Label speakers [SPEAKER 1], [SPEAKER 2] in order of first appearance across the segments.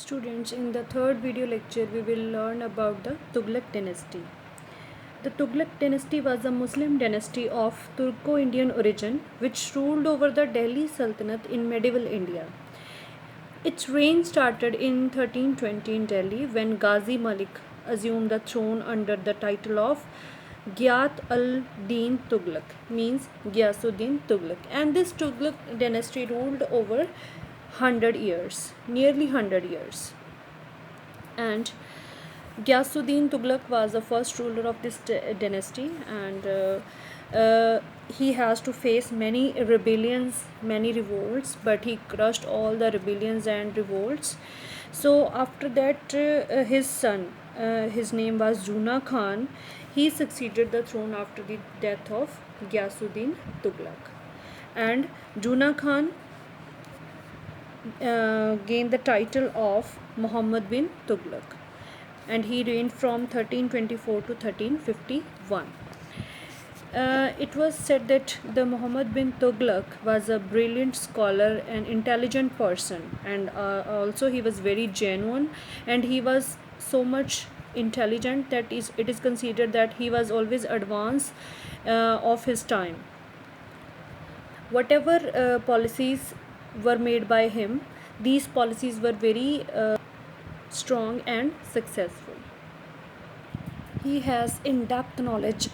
[SPEAKER 1] Students, in the third video lecture, we will learn about the Tughlaq dynasty. The Tughlaq dynasty was a Muslim dynasty of Turco-Indian origin which ruled over the Delhi Sultanate in medieval India. Its reign started in 1320 in Delhi when Ghazi Malik assumed the throne under the title of Gyat al-Din Tughlaq, means Gyasuddin Tughlaq. And this Tughlaq dynasty ruled over 100 years, nearly 100 years. And Gyasuddin Tughlaq was the first ruler of this dynasty, and he has to face many rebellions, many revolts, but he crushed all the rebellions and revolts. So after that, his son, his name was Juna Khan, he succeeded the throne after the death of Gyasuddin Tughlaq. And Juna Khan gained the title of Muhammad bin Tughlaq, and he reigned from 1324 to 1351. It was said that the Muhammad bin Tughlaq was a brilliant scholar and intelligent person, and also he was very genuine, and he was so much intelligent that it is considered that he was always advanced of his time. Whatever policies were made by him, these policies were very strong and successful. He has in-depth knowledge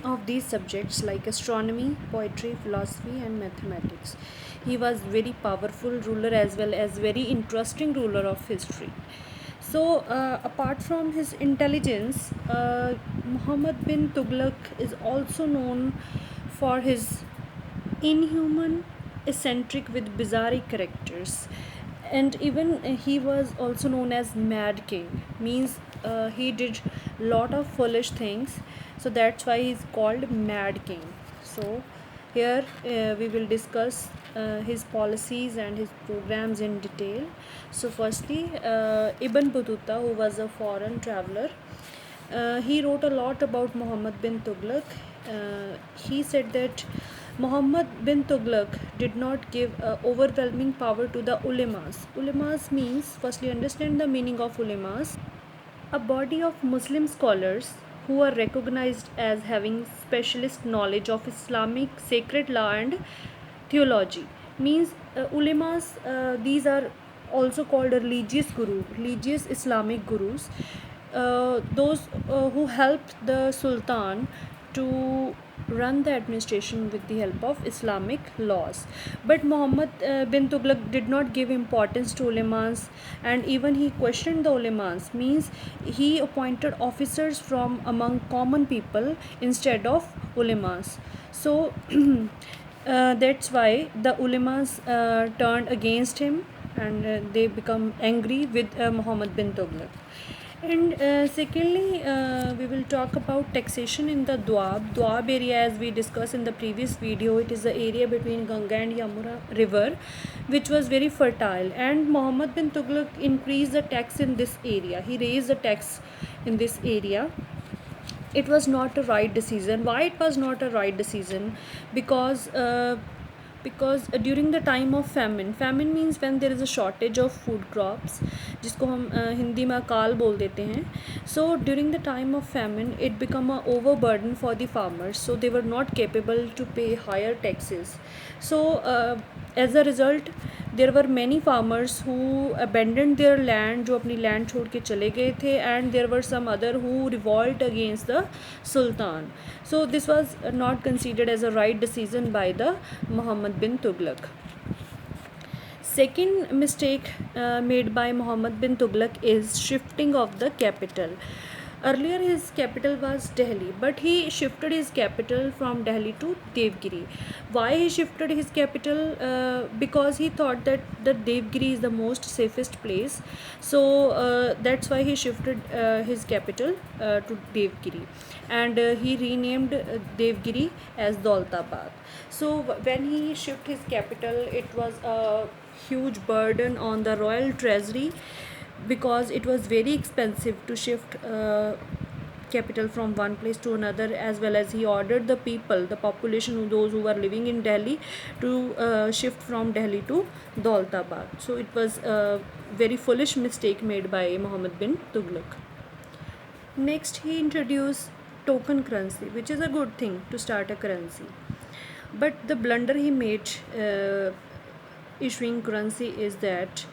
[SPEAKER 1] of these subjects like astronomy, poetry, philosophy and mathematics. He was very powerful ruler as well as very interesting ruler of history. So apart from his intelligence, Muhammad bin Tughlaq is also known for his inhuman, eccentric with bizarre characters, and even he was also known as Mad King, means he did lot of foolish things, so that's why he's called Mad King. So here we will discuss his policies and his programs in detail. So firstly, Ibn Battuta, who was a foreign traveler, he wrote a lot about Muhammad bin Tughlaq. He said that Muhammad bin Tughlaq did not give overwhelming power to the ulemas. Ulemas means, firstly understand the meaning of ulemas, a body of Muslim scholars who are recognized as having specialist knowledge of Islamic sacred law and theology. Means ulemas, these are also called religious guru, religious Islamic gurus, those who helped the Sultan to run the administration with the help of Islamic laws. But Muhammad bin Tughlaq did not give importance to ulemas, and even he questioned the ulemas, means he appointed officers from among common people instead of ulemas. So that's why the ulemas turned against him, and they become angry with Muhammad bin Tughlaq. And secondly, we will talk about taxation in the Doab. Doab area, as we discussed in the previous video, it is the area between Ganga and Yamuna river, which was very fertile. And Muhammad bin Tughlaq increased the tax in this area. He raised the tax in this area. It was not a right decision. Why it was not a right decision? Because during the time of famine means when there is a shortage of food crops, जिसको हम हिंदी में अकाल बोल देते हैं. So during the time of famine, it become a overburden for the farmers, so they were not capable to pay higher taxes. So as a result, there were many farmers who abandoned their land, जो अपनी land छोड़ के चले गए थे, and there were some other who revolt against the Sultan. So this was not considered as a right decision by the Muhammad bin Tughlaq. Second mistake made by Muhammad bin Tughlaq is shifting of the capital. Earlier his capital was Delhi, but he shifted his capital from Delhi to Devgiri. Why he shifted his capital? Because he thought that the Devgiri is the most safest place. So that's why he shifted his capital to Devgiri, and he renamed Devgiri as Daulatabad. So when he shifted his capital, it was a huge burden on the royal treasury, because it was very expensive to shift capital from one place to another, as well as he ordered the people, the population, those who were living in Delhi, to shift from Delhi to Daulatabad. So it was a very foolish mistake made by Muhammad bin Tughlaq. Next, he introduced token currency, which is a good thing to start a currency. But the blunder he made issuing currency is that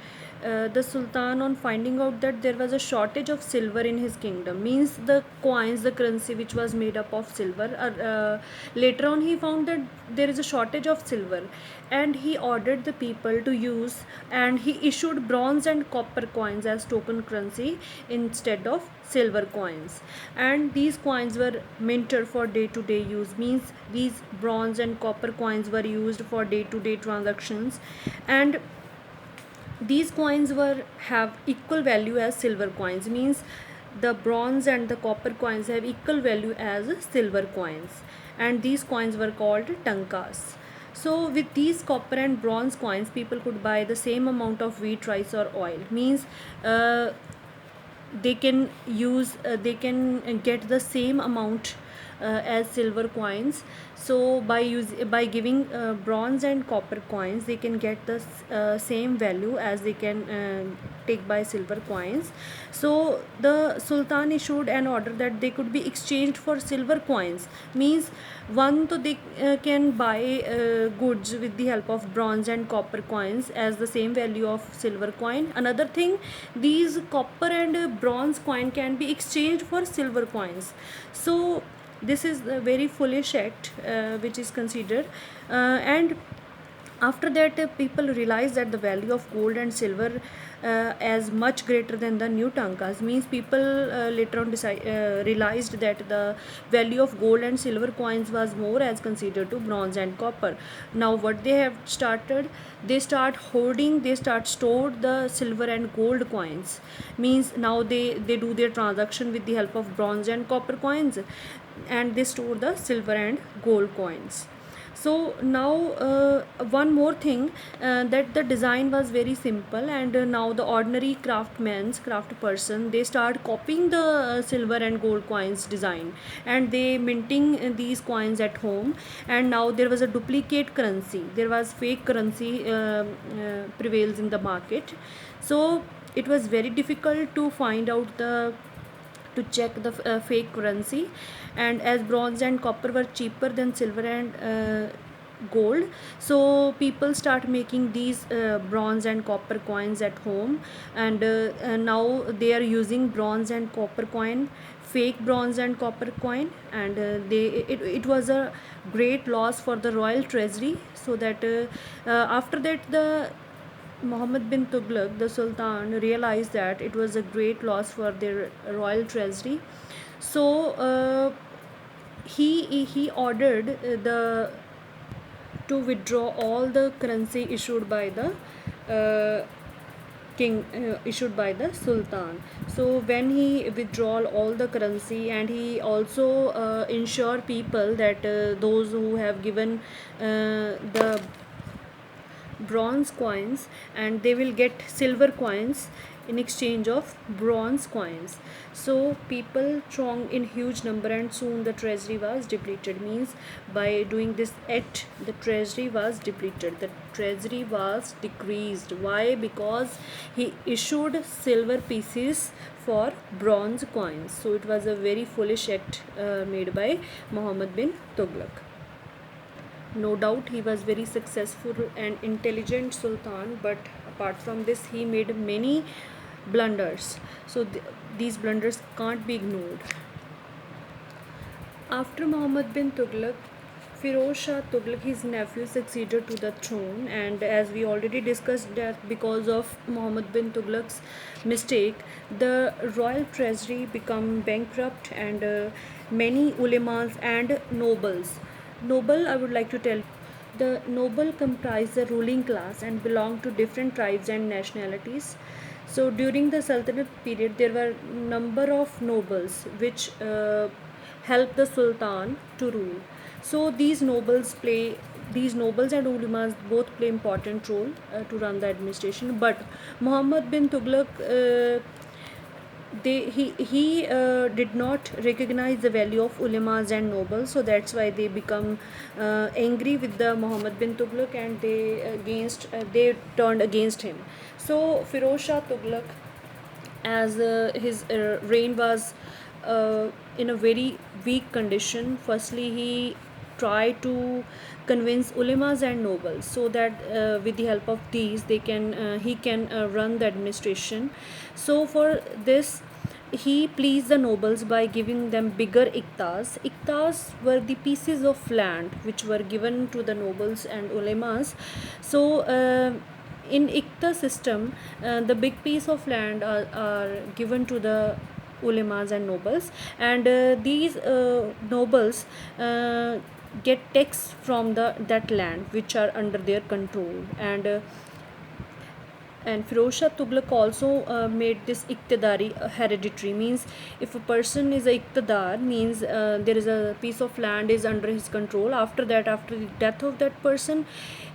[SPEAKER 1] the Sultan, on finding out that there was a shortage of silver in his kingdom, means the coins, the currency which was made up of silver, later on he found that there is a shortage of silver, and he ordered the people to use, and he issued bronze and copper coins as token currency instead of silver coins. And these coins were minted for day-to-day use, means these bronze and copper coins were used for day-to-day transactions, and these coins were have equal value as silver coins, means the bronze and the copper coins have equal value as silver coins, and these coins were called tankas. So with these copper and bronze coins, people could buy the same amount of wheat, rice or oil, means they can use they can get the same amount as silver coins. So by giving bronze and copper coins, they can get the same value as they can take by silver coins. So the Sultan issued an order that they could be exchanged for silver coins, means one, so they can buy goods with the help of bronze and copper coins as the same value of silver coin. Another thing, these copper and bronze coin can be exchanged for silver coins. So this is a very foolish act which is considered, and after that people realized that the value of gold and silver as much greater than the new tankas, means people later on realized that the value of gold and silver coins was more as considered to bronze and copper. Now what they have started, they start hoarding, they start stored the silver and gold coins, means now they do their transaction with the help of bronze and copper coins, and they store the silver and gold coins. So now one more thing, that the design was very simple, and now the ordinary craft person, they start copying the silver and gold coins design, and they minting these coins at home. And now there was a duplicate currency, there was fake currency prevails in the market. So it was very difficult to find out to check the fake currency, and as bronze and copper were cheaper than silver and gold, so people start making these bronze and copper coins at home, and now they are using bronze and copper coin, fake bronze and copper coin, and it was a great loss for the royal treasury. So that after that, the Muhammad bin Tughlaq, the Sultan, realized that it was a great loss for their royal treasury. So he ordered the to withdraw all the currency issued by the issued by the Sultan. So when he withdraw all the currency, and he also ensure people that those who have given the bronze coins, and they will get silver coins in exchange of bronze coins. So people thronged in huge number, and soon the treasury was depleted, means by doing this act the treasury was depleted, the treasury was decreased. Why? Because he issued silver pieces for bronze coins. So it was a very foolish act made by Muhammad bin Tughlaq. No doubt he was very successful and intelligent Sultan, but apart from this he made many blunders. So these blunders can't be ignored. After Muhammad bin Tughlaq, Firoz Shah Tughlaq, his nephew, succeeded to the throne, and as we already discussed that because of Muhammad bin Tughlaq's mistake, the royal treasury became bankrupt, and many ulemas and nobles. Noble, I would like to tell, the noble comprise the ruling class and belong to different tribes and nationalities. So during the Sultanate period, there were number of nobles which helped the Sultan to rule. So these nobles and ulemas both play important role to run the administration. But Muhammad bin Tughlaq he did not recognize the value of ulemas and nobles, so that's why they become angry with the Muhammad bin Tughlaq, and they turned against him. So Firoz Shah Tughlaq, as his reign was in a very weak condition, firstly he tried to convince ulemas and nobles, so that with the help of these they can he can run the administration. So for this he pleased the nobles by giving them bigger iktas. Iktas were the pieces of land which were given to the nobles and ulemas. So in ikta system, the big piece of land are given to the ulemas and nobles, and these nobles get tax from that land which are under their control. And Firoz Shah Tughlaq also made this iqtidari hereditary, means if a person is a iqtidar, means there is a piece of land is under his control. After that, after the death of that person,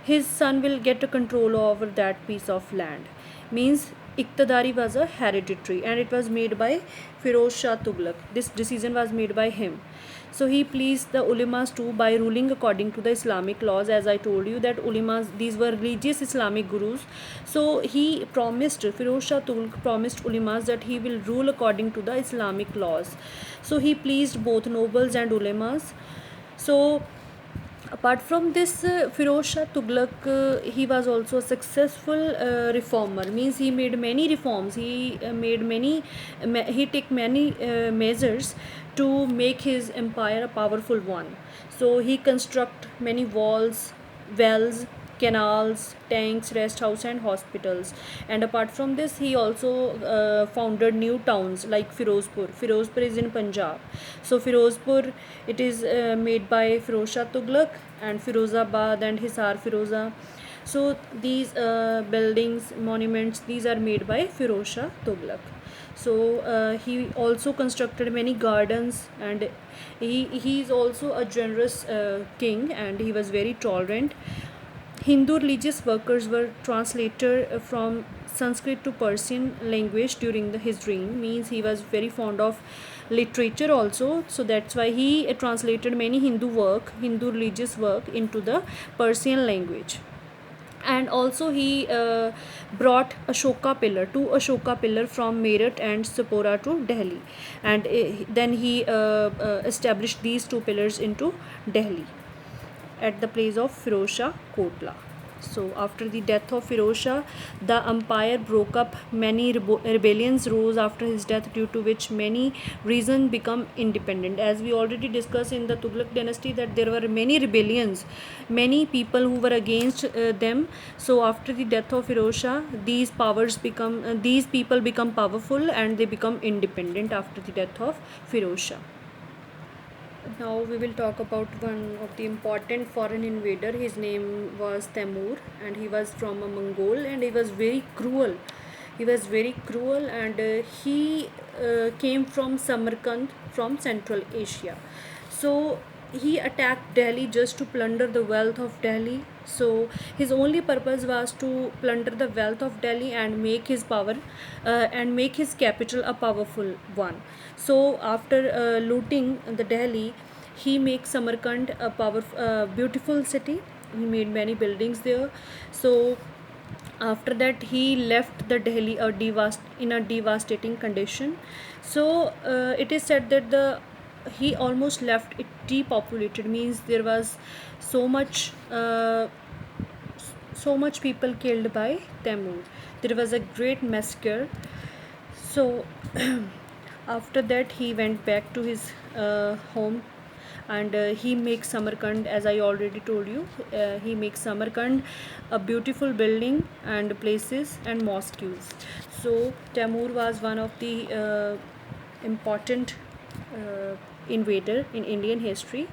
[SPEAKER 1] his son will get a control over that piece of land. Means iqtidari was a hereditary, and it was made by Firoz Shah Tughlaq. This decision was made by him. So he pleased the ulemas too by ruling according to the Islamic laws. As I told you that ulemas, these were religious Islamic gurus. So he promised, Firoz Shah Tughlaq promised ulemas that he will rule according to the Islamic laws. So he pleased both nobles and ulemas. So apart from this, Firoz Shah Tughlaq, he was also a successful reformer. Means he made many reforms. He took many measures to make his empire a powerful one. So he construct many walls, wells, canals, tanks, rest house, and hospitals. And apart from this, he also founded new towns like Firozpur. Firozpur is in Punjab. So Firozpur, it is made by Firoz Shah Tughlaq, and Firozabad and Hisar Firoza. So these buildings, monuments, these are made by Firoz Shah Tughlaq. So he also constructed many gardens, and he is also a generous king, and he was very tolerant. Hindu religious workers were translated from Sanskrit to Persian language during his reign. Means he was very fond of literature also, so that's why he translated many Hindu religious work into the Persian language. And also he brought two Ashoka pillar from Meerut and Sapora to Delhi, and then he established these two pillars into Delhi at the place of Firoz Shah Kotla. So after the death of Firoz Shah, the empire broke up. Many rebellions rose after his death, due to which many regions become independent. As we already discussed in the Tughlaq dynasty, that there were many rebellions, many people who were against them. So after the death of Firoz Shah, these people become powerful, and they become independent after the death of Firoz Shah. Now we will talk about one of the important foreign invader. His name was Temur, and he was from a Mongol, and he was very cruel. And he came from Samarkand, from Central Asia. So he attacked Delhi just to plunder the wealth of Delhi. So his only purpose was to plunder the wealth of Delhi and make his capital a powerful one. So after looting the Delhi, he makes Samarkand a beautiful city. He made many buildings there. So after that he left the Delhi in a devastating condition. So it is said that he almost left it depopulated, means there was so much people killed by Temur. There was a great massacre. So after that he went back to his home, and he makes Samarkand, as I already told you, he makes Samarkand a beautiful building and places and mosques. So Temur was one of the important invader in Indian history.